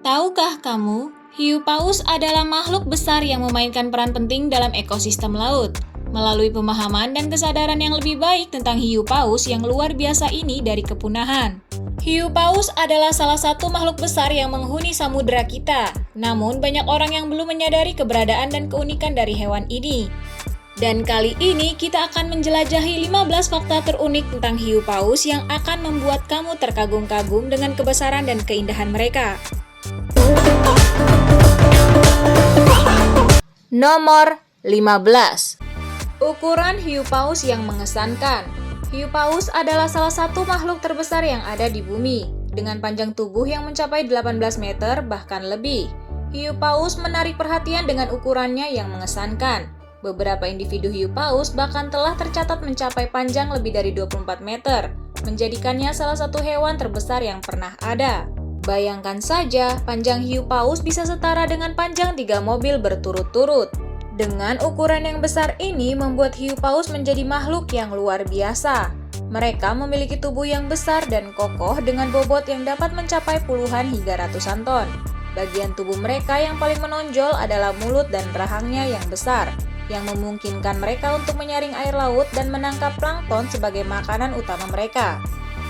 Tahukah kamu, hiu paus adalah makhluk besar yang memainkan peran penting dalam ekosistem laut. Melalui pemahaman dan kesadaran yang lebih baik tentang hiu paus yang luar biasa ini dari kepunahan. Hiu paus adalah salah satu makhluk besar yang menghuni samudera kita. Namun, banyak orang yang belum menyadari keberadaan dan keunikan dari hewan ini. Dan kali ini kita akan menjelajahi 15 fakta terunik tentang hiu paus yang akan membuat kamu terkagum-kagum dengan kebesaran dan keindahan mereka. Nomor 15. Ukuran hiu paus yang mengesankan. Hiu paus adalah salah satu makhluk terbesar yang ada di bumi, dengan panjang tubuh yang mencapai 18 meter bahkan lebih. Hiu paus menarik perhatian dengan ukurannya yang mengesankan. Beberapa individu hiu paus bahkan telah tercatat mencapai panjang lebih dari 24 meter, menjadikannya salah satu hewan terbesar yang pernah ada. Bayangkan saja, panjang hiu paus bisa setara dengan panjang 3 mobil berturut-turut. Dengan ukuran yang besar ini membuat hiu paus menjadi makhluk yang luar biasa. Mereka memiliki tubuh yang besar dan kokoh dengan bobot yang dapat mencapai puluhan hingga ratusan ton. Bagian tubuh mereka yang paling menonjol adalah mulut dan rahangnya yang besar, yang memungkinkan mereka untuk menyaring air laut dan menangkap plankton sebagai makanan utama mereka.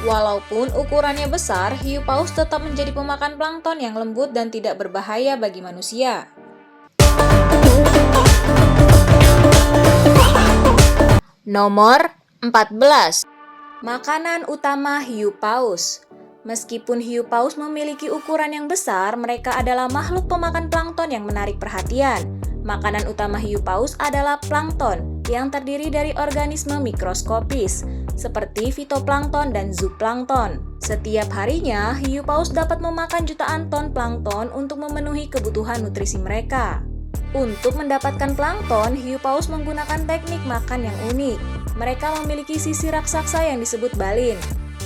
Walaupun ukurannya besar, hiu paus tetap menjadi pemakan plankton yang lembut dan tidak berbahaya bagi manusia. Nomor 14. Makanan utama hiu paus. Meskipun hiu paus memiliki ukuran yang besar, mereka adalah makhluk pemakan plankton yang menarik perhatian. Makanan utama hiu paus adalah plankton yang terdiri dari organisme mikroskopis seperti fitoplankton dan zooplankton. Setiap harinya, hiu paus dapat memakan jutaan ton plankton untuk memenuhi kebutuhan nutrisi mereka. Untuk mendapatkan plankton, hiu paus menggunakan teknik makan yang unik. Mereka memiliki sisi raksasa yang disebut balin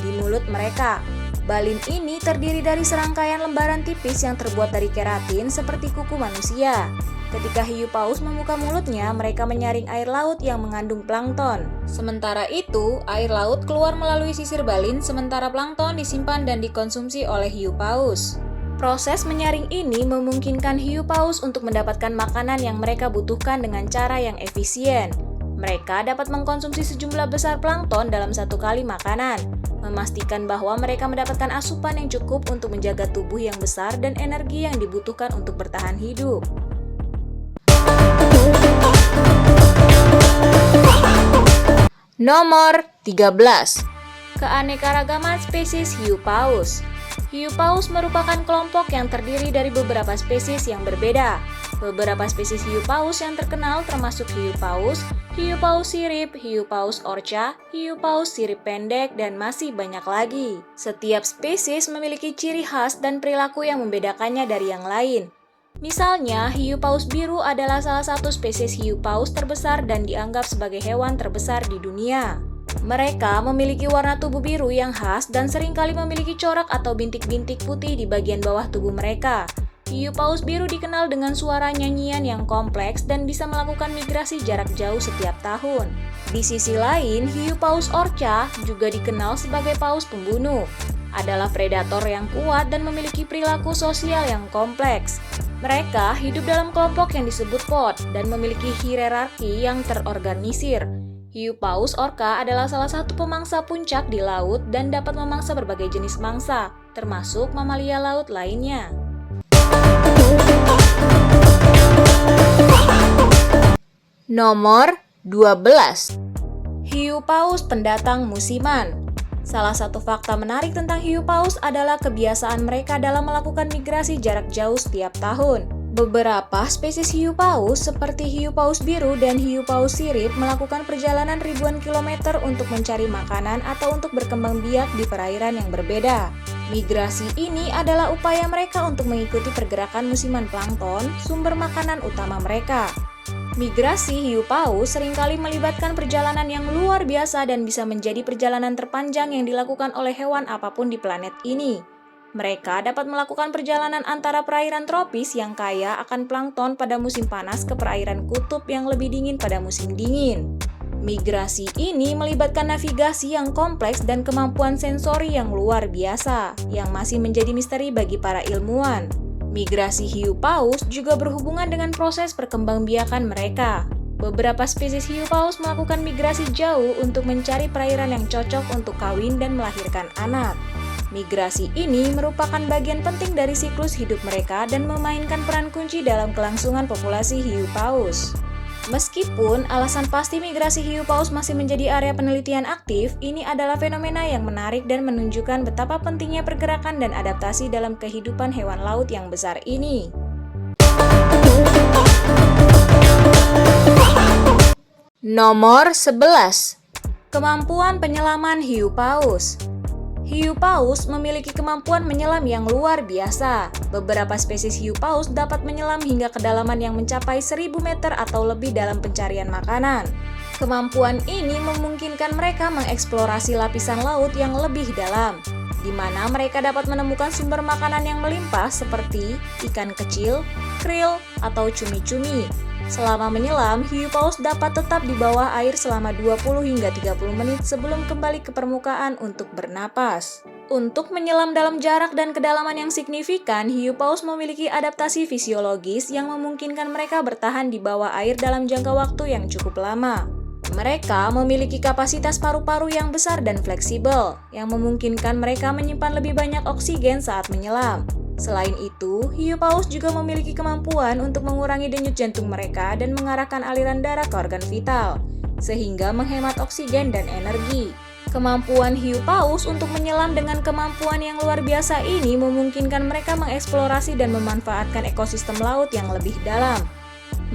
di mulut mereka. Balin ini terdiri dari serangkaian lembaran tipis yang terbuat dari keratin seperti kuku manusia. Ketika hiu paus membuka mulutnya, mereka menyaring air laut yang mengandung plankton. Sementara itu, air laut keluar melalui sisir balin, sementara plankton disimpan dan dikonsumsi oleh hiu paus. Proses menyaring ini memungkinkan hiu paus untuk mendapatkan makanan yang mereka butuhkan dengan cara yang efisien. Mereka dapat mengkonsumsi sejumlah besar plankton dalam satu kali makanan, memastikan bahwa mereka mendapatkan asupan yang cukup untuk menjaga tubuh yang besar dan energi yang dibutuhkan untuk bertahan hidup. Nomor 13. Keanekaragaman spesies hiu paus. Hiu paus merupakan kelompok yang terdiri dari beberapa spesies yang berbeda. Beberapa spesies hiu paus yang terkenal termasuk hiu paus sirip, hiu paus orca, hiu paus sirip pendek, dan masih banyak lagi. Setiap spesies memiliki ciri khas dan perilaku yang membedakannya dari yang lain. Misalnya, hiu paus biru adalah salah satu spesies hiu paus terbesar dan dianggap sebagai hewan terbesar di dunia. Mereka memiliki warna tubuh biru yang khas dan seringkali memiliki corak atau bintik-bintik putih di bagian bawah tubuh mereka. Hiu paus biru dikenal dengan suara nyanyian yang kompleks dan bisa melakukan migrasi jarak jauh setiap tahun. Di sisi lain, hiu paus orca juga dikenal sebagai paus pembunuh. Adalah predator yang kuat dan memiliki perilaku sosial yang kompleks. Mereka hidup dalam kelompok yang disebut pod dan memiliki hierarki yang terorganisir. Hiu paus orca adalah salah satu pemangsa puncak di laut dan dapat memangsa berbagai jenis mangsa, termasuk mamalia laut lainnya. Nomor 12. Hiu paus pendatang musiman. Salah satu fakta menarik tentang hiu paus adalah kebiasaan mereka dalam melakukan migrasi jarak jauh setiap tahun. Beberapa spesies hiu paus seperti hiu paus biru dan hiu paus sirip melakukan perjalanan ribuan kilometer untuk mencari makanan atau untuk berkembang biak di perairan yang berbeda. Migrasi ini adalah upaya mereka untuk mengikuti pergerakan musiman plankton, sumber makanan utama mereka. Migrasi hiu paus seringkali melibatkan perjalanan yang luar biasa dan bisa menjadi perjalanan terpanjang yang dilakukan oleh hewan apapun di planet ini. Mereka dapat melakukan perjalanan antara perairan tropis yang kaya akan plankton pada musim panas ke perairan kutub yang lebih dingin pada musim dingin. Migrasi ini melibatkan navigasi yang kompleks dan kemampuan sensori yang luar biasa, yang masih menjadi misteri bagi para ilmuwan. Migrasi hiu paus juga berhubungan dengan proses perkembangbiakan mereka. Beberapa spesies hiu paus melakukan migrasi jauh untuk mencari perairan yang cocok untuk kawin dan melahirkan anak. Migrasi ini merupakan bagian penting dari siklus hidup mereka dan memainkan peran kunci dalam kelangsungan populasi hiu paus. Meskipun alasan pasti migrasi hiu paus masih menjadi area penelitian aktif, ini adalah fenomena yang menarik dan menunjukkan betapa pentingnya pergerakan dan adaptasi dalam kehidupan hewan laut yang besar ini. Nomor 11. Kemampuan penyelaman hiu paus. Hiu paus memiliki kemampuan menyelam yang luar biasa. Beberapa spesies hiu paus dapat menyelam hingga kedalaman yang mencapai 1000 meter atau lebih dalam pencarian makanan. Kemampuan ini memungkinkan mereka mengeksplorasi lapisan laut yang lebih dalam, di mana mereka dapat menemukan sumber makanan yang melimpah seperti ikan kecil, krill, atau cumi-cumi. Selama menyelam, hiu paus dapat tetap di bawah air selama 20 hingga 30 menit sebelum kembali ke permukaan untuk bernapas. Untuk menyelam dalam jarak dan kedalaman yang signifikan, hiu paus memiliki adaptasi fisiologis yang memungkinkan mereka bertahan di bawah air dalam jangka waktu yang cukup lama. Mereka memiliki kapasitas paru-paru yang besar dan fleksibel, yang memungkinkan mereka menyimpan lebih banyak oksigen saat menyelam. Selain itu, hiu paus juga memiliki kemampuan untuk mengurangi denyut jantung mereka dan mengarahkan aliran darah ke organ vital, sehingga menghemat oksigen dan energi. Kemampuan hiu paus untuk menyelam dengan kemampuan yang luar biasa ini memungkinkan mereka mengeksplorasi dan memanfaatkan ekosistem laut yang lebih dalam.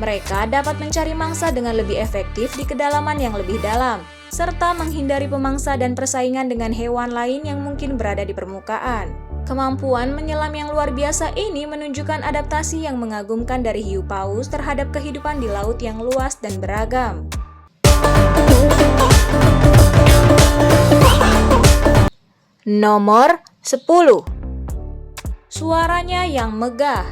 Mereka dapat mencari mangsa dengan lebih efektif di kedalaman yang lebih dalam, serta menghindari pemangsa dan persaingan dengan hewan lain yang mungkin berada di permukaan. Kemampuan menyelam yang luar biasa ini menunjukkan adaptasi yang mengagumkan dari hiu paus terhadap kehidupan di laut yang luas dan beragam. Nomor 10. Suaranya yang megah.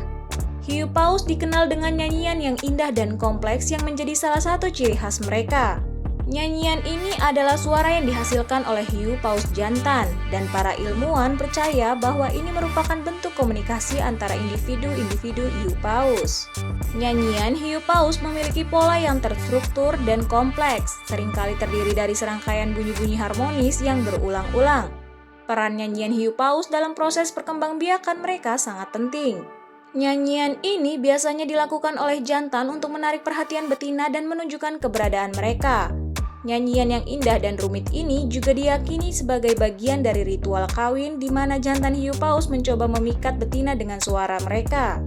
Hiu paus dikenal dengan nyanyian yang indah dan kompleks yang menjadi salah satu ciri khas mereka. Nyanyian ini adalah suara yang dihasilkan oleh hiu paus jantan, dan para ilmuwan percaya bahwa ini merupakan bentuk komunikasi antara individu-individu hiu paus. Nyanyian hiu paus memiliki pola yang terstruktur dan kompleks, seringkali terdiri dari serangkaian bunyi-bunyi harmonis yang berulang-ulang. Peran nyanyian hiu paus dalam proses perkembangbiakan mereka sangat penting. Nyanyian ini biasanya dilakukan oleh jantan untuk menarik perhatian betina dan menunjukkan keberadaan mereka. Nyanyian yang indah dan rumit ini juga diyakini sebagai bagian dari ritual kawin di mana jantan hiu paus mencoba memikat betina dengan suara mereka.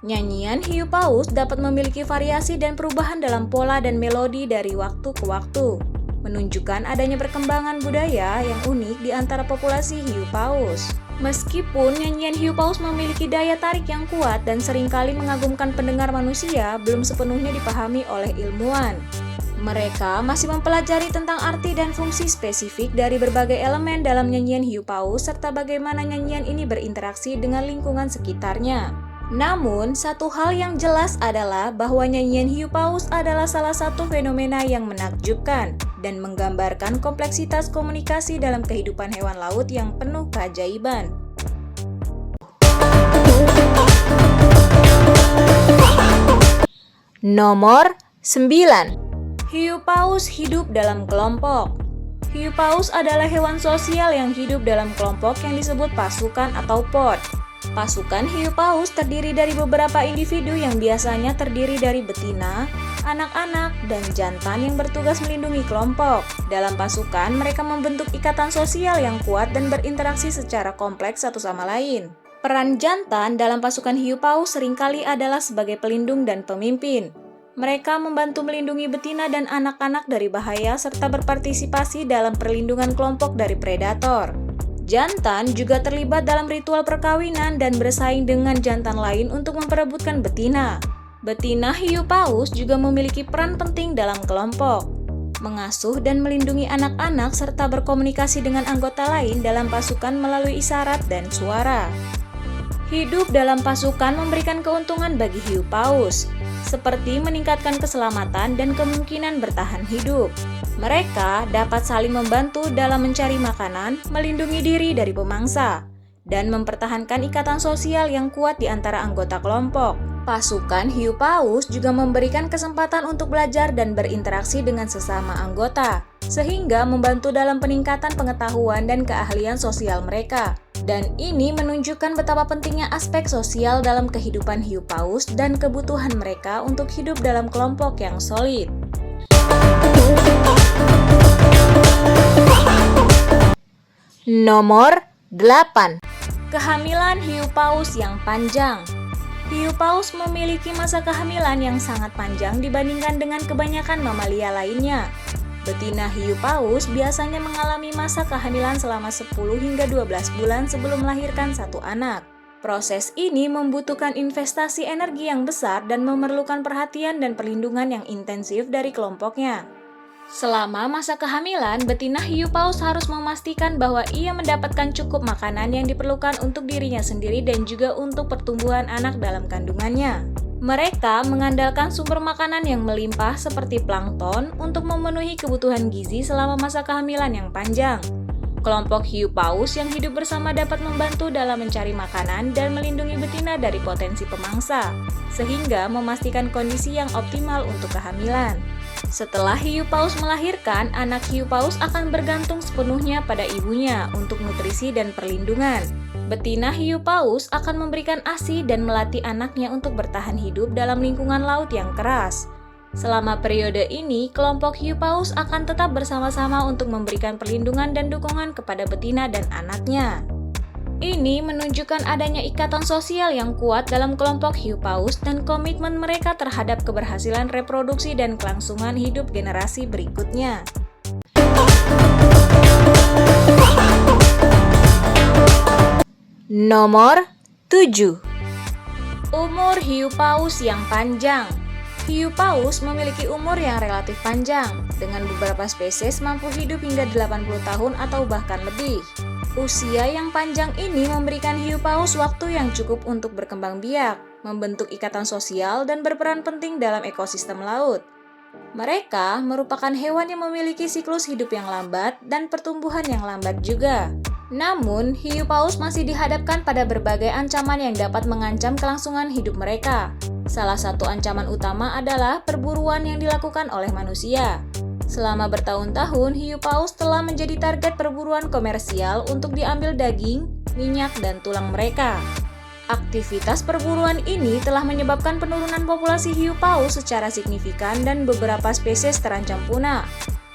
Nyanyian hiu paus dapat memiliki variasi dan perubahan dalam pola dan melodi dari waktu ke waktu, menunjukkan adanya perkembangan budaya yang unik di antara populasi hiu paus. Meskipun nyanyian hiu paus memiliki daya tarik yang kuat dan seringkali mengagumkan pendengar manusia, belum sepenuhnya dipahami oleh ilmuwan. Mereka masih mempelajari tentang arti dan fungsi spesifik dari berbagai elemen dalam nyanyian hiu paus serta bagaimana nyanyian ini berinteraksi dengan lingkungan sekitarnya. Namun, satu hal yang jelas adalah bahwa nyanyian hiu paus adalah salah satu fenomena yang menakjubkan dan menggambarkan kompleksitas komunikasi dalam kehidupan hewan laut yang penuh keajaiban. Nomor 9. Hiu paus hidup dalam kelompok. Hiu paus adalah hewan sosial yang hidup dalam kelompok yang disebut pasukan atau pod. Pasukan hiu paus terdiri dari beberapa individu yang biasanya terdiri dari betina, anak-anak, dan jantan yang bertugas melindungi kelompok. Dalam pasukan, mereka membentuk ikatan sosial yang kuat dan berinteraksi secara kompleks satu sama lain. Peran jantan dalam pasukan hiu paus seringkali adalah sebagai pelindung dan pemimpin. Mereka membantu melindungi betina dan anak-anak dari bahaya serta berpartisipasi dalam perlindungan kelompok dari predator. Jantan juga terlibat dalam ritual perkawinan dan bersaing dengan jantan lain untuk memperebutkan betina. Betina hiu paus juga memiliki peran penting dalam kelompok, mengasuh dan melindungi anak-anak serta berkomunikasi dengan anggota lain dalam pasukan melalui isyarat dan suara. Hidup dalam pasukan memberikan keuntungan bagi hiu paus, seperti meningkatkan keselamatan dan kemungkinan bertahan hidup. Mereka dapat saling membantu dalam mencari makanan, melindungi diri dari pemangsa, dan mempertahankan ikatan sosial yang kuat di antara anggota kelompok. Pasukan hiu paus juga memberikan kesempatan untuk belajar dan berinteraksi dengan sesama anggota, sehingga membantu dalam peningkatan pengetahuan dan keahlian sosial mereka. Dan ini menunjukkan betapa pentingnya aspek sosial dalam kehidupan hiu paus dan kebutuhan mereka untuk hidup dalam kelompok yang solid. Nomor 8. Kehamilan hiu paus yang panjang. Hiu paus memiliki masa kehamilan yang sangat panjang dibandingkan dengan kebanyakan mamalia lainnya. Betina hiu paus biasanya mengalami masa kehamilan selama 10 hingga 12 bulan sebelum melahirkan satu anak. Proses ini membutuhkan investasi energi yang besar dan memerlukan perhatian dan perlindungan yang intensif dari kelompoknya. Selama masa kehamilan, betina hiu paus harus memastikan bahwa ia mendapatkan cukup makanan yang diperlukan untuk dirinya sendiri dan juga untuk pertumbuhan anak dalam kandungannya. Mereka mengandalkan sumber makanan yang melimpah seperti plankton untuk memenuhi kebutuhan gizi selama masa kehamilan yang panjang. Kelompok hiu paus yang hidup bersama dapat membantu dalam mencari makanan dan melindungi betina dari potensi pemangsa, sehingga memastikan kondisi yang optimal untuk kehamilan. Setelah hiu paus melahirkan, anak hiu paus akan bergantung sepenuhnya pada ibunya untuk nutrisi dan perlindungan. Betina hiu paus akan memberikan ASI dan melatih anaknya untuk bertahan hidup dalam lingkungan laut yang keras. Selama periode ini, kelompok hiu paus akan tetap bersama-sama untuk memberikan perlindungan dan dukungan kepada betina dan anaknya. Ini menunjukkan adanya ikatan sosial yang kuat dalam kelompok hiu paus dan komitmen mereka terhadap keberhasilan reproduksi dan kelangsungan hidup generasi berikutnya. Nomor 7. Umur hiu paus yang panjang. Hiu paus memiliki umur yang relatif panjang, dengan beberapa spesies mampu hidup hingga 80 tahun atau bahkan lebih. Usia yang panjang ini memberikan hiu paus waktu yang cukup untuk berkembang biak, membentuk ikatan sosial, dan berperan penting dalam ekosistem laut. Mereka merupakan hewan yang memiliki siklus hidup yang lambat dan pertumbuhan yang lambat juga. Namun, hiu paus masih dihadapkan pada berbagai ancaman yang dapat mengancam kelangsungan hidup mereka. Salah satu ancaman utama adalah perburuan yang dilakukan oleh manusia. Selama bertahun-tahun, hiu paus telah menjadi target perburuan komersial untuk diambil daging, minyak, dan tulang mereka. Aktivitas perburuan ini telah menyebabkan penurunan populasi hiu paus secara signifikan dan beberapa spesies terancam punah.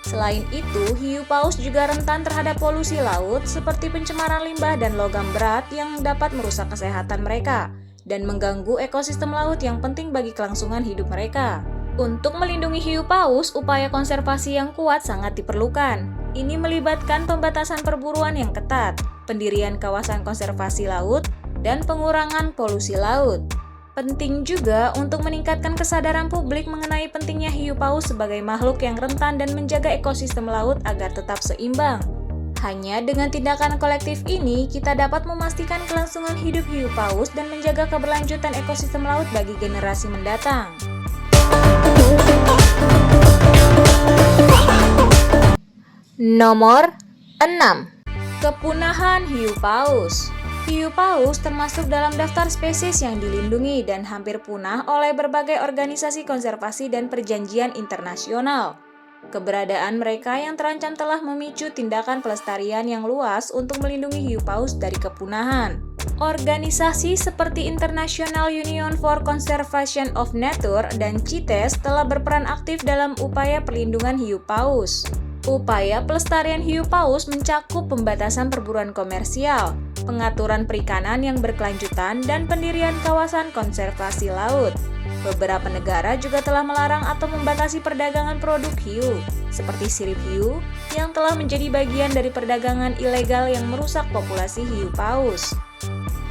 Selain itu, hiu paus juga rentan terhadap polusi laut seperti pencemaran limbah dan logam berat yang dapat merusak kesehatan mereka dan mengganggu ekosistem laut yang penting bagi kelangsungan hidup mereka. Untuk melindungi hiu paus, upaya konservasi yang kuat sangat diperlukan. Ini melibatkan pembatasan perburuan yang ketat, pendirian kawasan konservasi laut, dan pengurangan polusi laut. Penting juga untuk meningkatkan kesadaran publik mengenai pentingnya hiu paus sebagai makhluk yang rentan dan menjaga ekosistem laut agar tetap seimbang. Hanya dengan tindakan kolektif ini, kita dapat memastikan kelangsungan hidup hiu paus dan menjaga keberlanjutan ekosistem laut bagi generasi mendatang. Nomor 6. Kepunahan hiu paus. Hiu paus termasuk dalam daftar spesies yang dilindungi dan hampir punah oleh berbagai organisasi konservasi dan perjanjian internasional. Keberadaan mereka yang terancam telah memicu tindakan pelestarian yang luas untuk melindungi hiu paus dari kepunahan. Organisasi seperti International Union for Conservation of Nature dan CITES telah berperan aktif dalam upaya perlindungan hiu paus. Upaya pelestarian hiu paus mencakup pembatasan perburuan komersial, pengaturan perikanan yang berkelanjutan, dan pendirian kawasan konservasi laut. Beberapa negara juga telah melarang atau membatasi perdagangan produk hiu, seperti sirip hiu, yang telah menjadi bagian dari perdagangan ilegal yang merusak populasi hiu paus.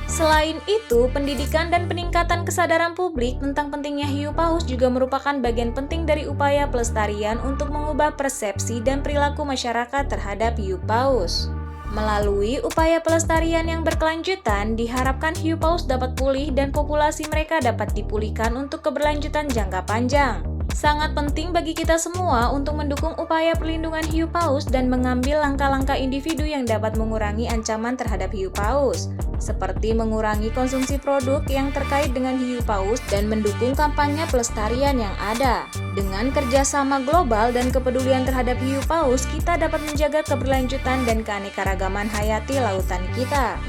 Selain itu, pendidikan dan peningkatan kesadaran publik tentang pentingnya hiu paus juga merupakan bagian penting dari upaya pelestarian untuk mengubah persepsi dan perilaku masyarakat terhadap hiu paus. Melalui upaya pelestarian yang berkelanjutan, diharapkan hiu paus dapat pulih dan populasi mereka dapat dipulihkan untuk keberlanjutan jangka panjang. Sangat penting bagi kita semua untuk mendukung upaya perlindungan hiu paus dan mengambil langkah-langkah individu yang dapat mengurangi ancaman terhadap hiu paus, seperti mengurangi konsumsi produk yang terkait dengan hiu paus dan mendukung kampanye pelestarian yang ada. Dengan kerjasama global dan kepedulian terhadap hiu paus, kita dapat menjaga keberlanjutan dan keanekaragaman hayati lautan kita.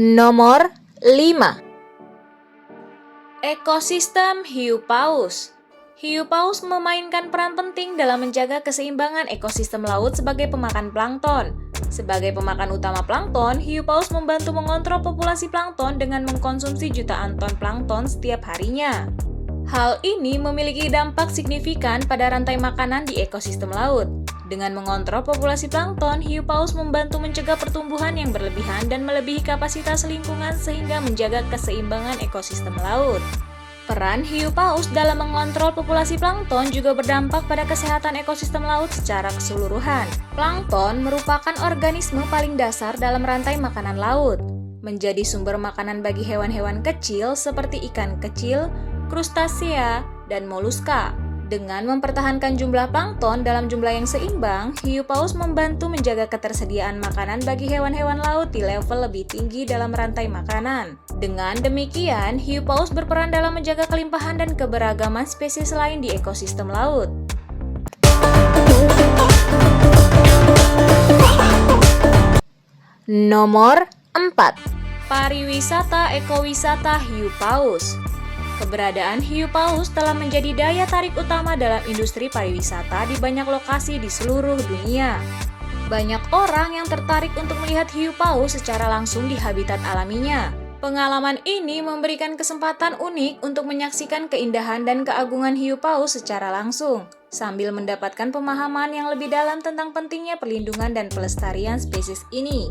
Nomor 5. Ekosistem hiu paus. Hiu paus memainkan peran penting dalam menjaga keseimbangan ekosistem laut sebagai pemakan plankton. Sebagai pemakan utama plankton, hiu paus membantu mengontrol populasi plankton dengan mengkonsumsi jutaan ton plankton setiap harinya. Hal ini memiliki dampak signifikan pada rantai makanan di ekosistem laut. Dengan mengontrol populasi plankton, hiu paus membantu mencegah pertumbuhan yang berlebihan dan melebihi kapasitas lingkungan sehingga menjaga keseimbangan ekosistem laut. Peran hiu paus dalam mengontrol populasi plankton juga berdampak pada kesehatan ekosistem laut secara keseluruhan. Plankton merupakan organisme paling dasar dalam rantai makanan laut, menjadi sumber makanan bagi hewan-hewan kecil seperti ikan kecil, krustasea, dan moluska. Dengan mempertahankan jumlah plankton dalam jumlah yang seimbang, hiu paus membantu menjaga ketersediaan makanan bagi hewan-hewan laut di level lebih tinggi dalam rantai makanan. Dengan demikian, hiu paus berperan dalam menjaga kelimpahan dan keberagaman spesies lain di ekosistem laut. Nomor 4. Pariwisata ekowisata hiu paus. Keberadaan hiu paus telah menjadi daya tarik utama dalam industri pariwisata di banyak lokasi di seluruh dunia. Banyak orang yang tertarik untuk melihat hiu paus secara langsung di habitat alaminya. Pengalaman ini memberikan kesempatan unik untuk menyaksikan keindahan dan keagungan hiu paus secara langsung, sambil mendapatkan pemahaman yang lebih dalam tentang pentingnya perlindungan dan pelestarian spesies ini.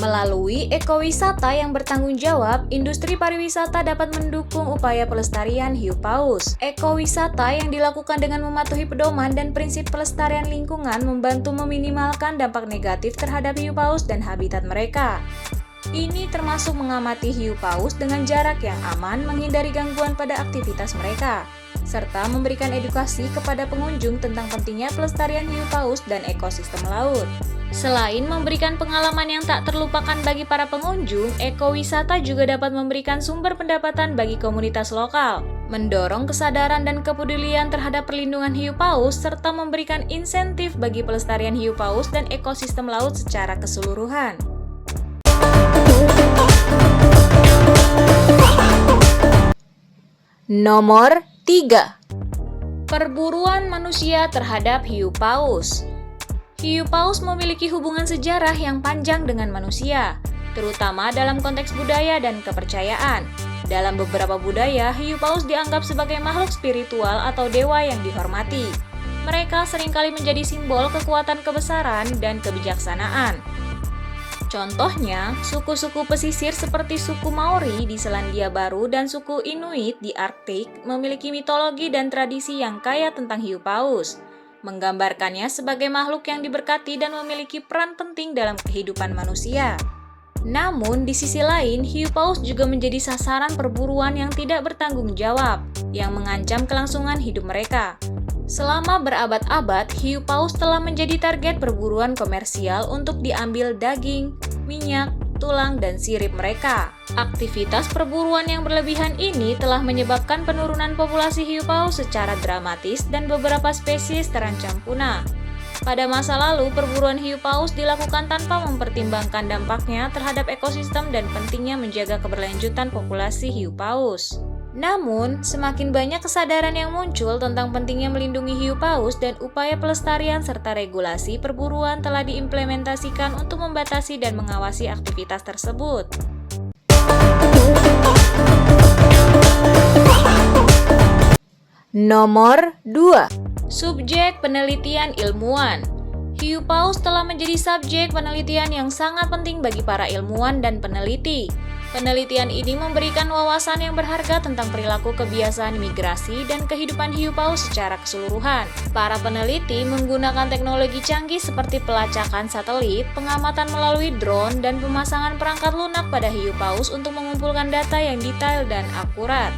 Melalui ekowisata yang bertanggung jawab, industri pariwisata dapat mendukung upaya pelestarian hiu paus. Ekowisata yang dilakukan dengan mematuhi pedoman dan prinsip pelestarian lingkungan membantu meminimalkan dampak negatif terhadap hiu paus dan habitat mereka. Ini termasuk mengamati hiu paus dengan jarak yang aman, menghindari gangguan pada aktivitas mereka, serta memberikan edukasi kepada pengunjung tentang pentingnya pelestarian hiu paus dan ekosistem laut. Selain memberikan pengalaman yang tak terlupakan bagi para pengunjung, ekowisata juga dapat memberikan sumber pendapatan bagi komunitas lokal, mendorong kesadaran dan kepedulian terhadap perlindungan hiu paus, serta memberikan insentif bagi pelestarian hiu paus dan ekosistem laut secara keseluruhan. Nomor 3. Perburuan manusia terhadap hiu paus. Hiu paus memiliki hubungan sejarah yang panjang dengan manusia, terutama dalam konteks budaya dan kepercayaan. Dalam beberapa budaya, hiu paus dianggap sebagai makhluk spiritual atau dewa yang dihormati. Mereka seringkali menjadi simbol kekuatan kebesaran dan kebijaksanaan. Contohnya, suku-suku pesisir seperti suku Maori di Selandia Baru dan suku Inuit di Arktik memiliki mitologi dan tradisi yang kaya tentang hiu paus, menggambarkannya sebagai makhluk yang diberkati dan memiliki peran penting dalam kehidupan manusia. Namun, di sisi lain, hiu paus juga menjadi sasaran perburuan yang tidak bertanggung jawab, yang mengancam kelangsungan hidup mereka. Selama berabad-abad, hiu paus telah menjadi target perburuan komersial untuk diambil daging, minyak, tulang, dan sirip mereka. Aktivitas perburuan yang berlebihan ini telah menyebabkan penurunan populasi hiu paus secara dramatis dan beberapa spesies terancam punah. Pada masa lalu, perburuan hiu paus dilakukan tanpa mempertimbangkan dampaknya terhadap ekosistem dan pentingnya menjaga keberlanjutan populasi hiu paus. Namun, semakin banyak kesadaran yang muncul tentang pentingnya melindungi hiu paus dan upaya pelestarian serta regulasi perburuan telah diimplementasikan untuk membatasi dan mengawasi aktivitas tersebut. Nomor 2. Subjek penelitian ilmuwan. Hiu paus telah menjadi subjek penelitian yang sangat penting bagi para ilmuwan dan peneliti. Penelitian ini memberikan wawasan yang berharga tentang perilaku kebiasaan migrasi dan kehidupan hiu paus secara keseluruhan. Para peneliti menggunakan teknologi canggih seperti pelacakan satelit, pengamatan melalui drone, dan pemasangan perangkat lunak pada hiu paus untuk mengumpulkan data yang detail dan akurat.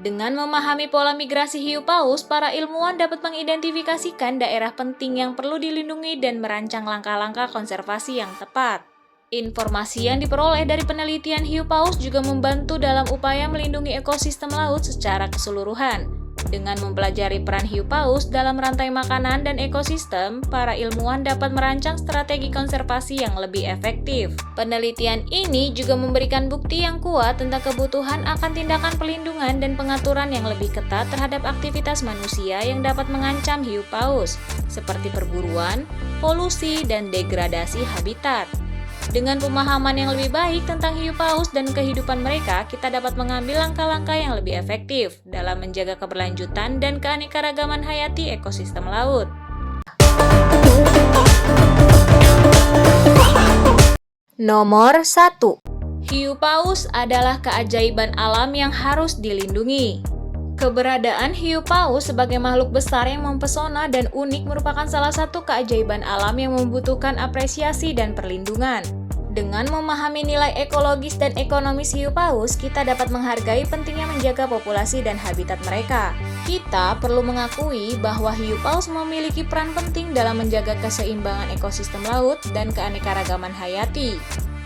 Dengan memahami pola migrasi hiu paus, para ilmuwan dapat mengidentifikasikan daerah penting yang perlu dilindungi dan merancang langkah-langkah konservasi yang tepat. Informasi yang diperoleh dari penelitian hiu paus juga membantu dalam upaya melindungi ekosistem laut secara keseluruhan. Dengan mempelajari peran hiu paus dalam rantai makanan dan ekosistem, para ilmuwan dapat merancang strategi konservasi yang lebih efektif. Penelitian ini juga memberikan bukti yang kuat tentang kebutuhan akan tindakan pelindungan dan pengaturan yang lebih ketat terhadap aktivitas manusia yang dapat mengancam hiu paus, seperti perburuan, polusi, dan degradasi habitat. Dengan pemahaman yang lebih baik tentang hiu paus dan kehidupan mereka, kita dapat mengambil langkah-langkah yang lebih efektif dalam menjaga keberlanjutan dan keanekaragaman hayati ekosistem laut. Nomor 1. Hiu paus adalah keajaiban alam yang harus dilindungi. Keberadaan hiu paus sebagai makhluk besar yang mempesona dan unik merupakan salah satu keajaiban alam yang membutuhkan apresiasi dan perlindungan. Dengan memahami nilai ekologis dan ekonomis hiu paus, kita dapat menghargai pentingnya menjaga populasi dan habitat mereka. Kita perlu mengakui bahwa hiu paus memiliki peran penting dalam menjaga keseimbangan ekosistem laut dan keanekaragaman hayati.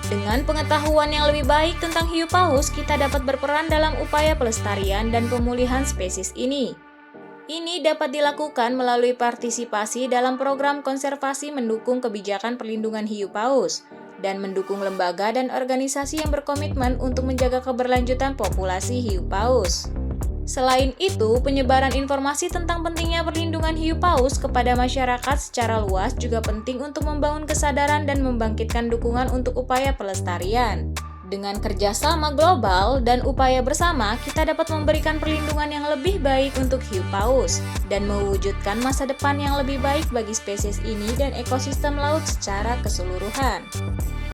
Dengan pengetahuan yang lebih baik tentang hiu paus, kita dapat berperan dalam upaya pelestarian dan pemulihan spesies ini. Ini dapat dilakukan melalui partisipasi dalam program konservasi mendukung kebijakan perlindungan hiu paus, dan mendukung lembaga dan organisasi yang berkomitmen untuk menjaga keberlanjutan populasi hiu paus. Selain itu, penyebaran informasi tentang pentingnya perlindungan hiu paus kepada masyarakat secara luas juga penting untuk membangun kesadaran dan membangkitkan dukungan untuk upaya pelestarian. Dengan kerjasama global dan upaya bersama, kita dapat memberikan perlindungan yang lebih baik untuk hiu paus dan mewujudkan masa depan yang lebih baik bagi spesies ini dan ekosistem laut secara keseluruhan.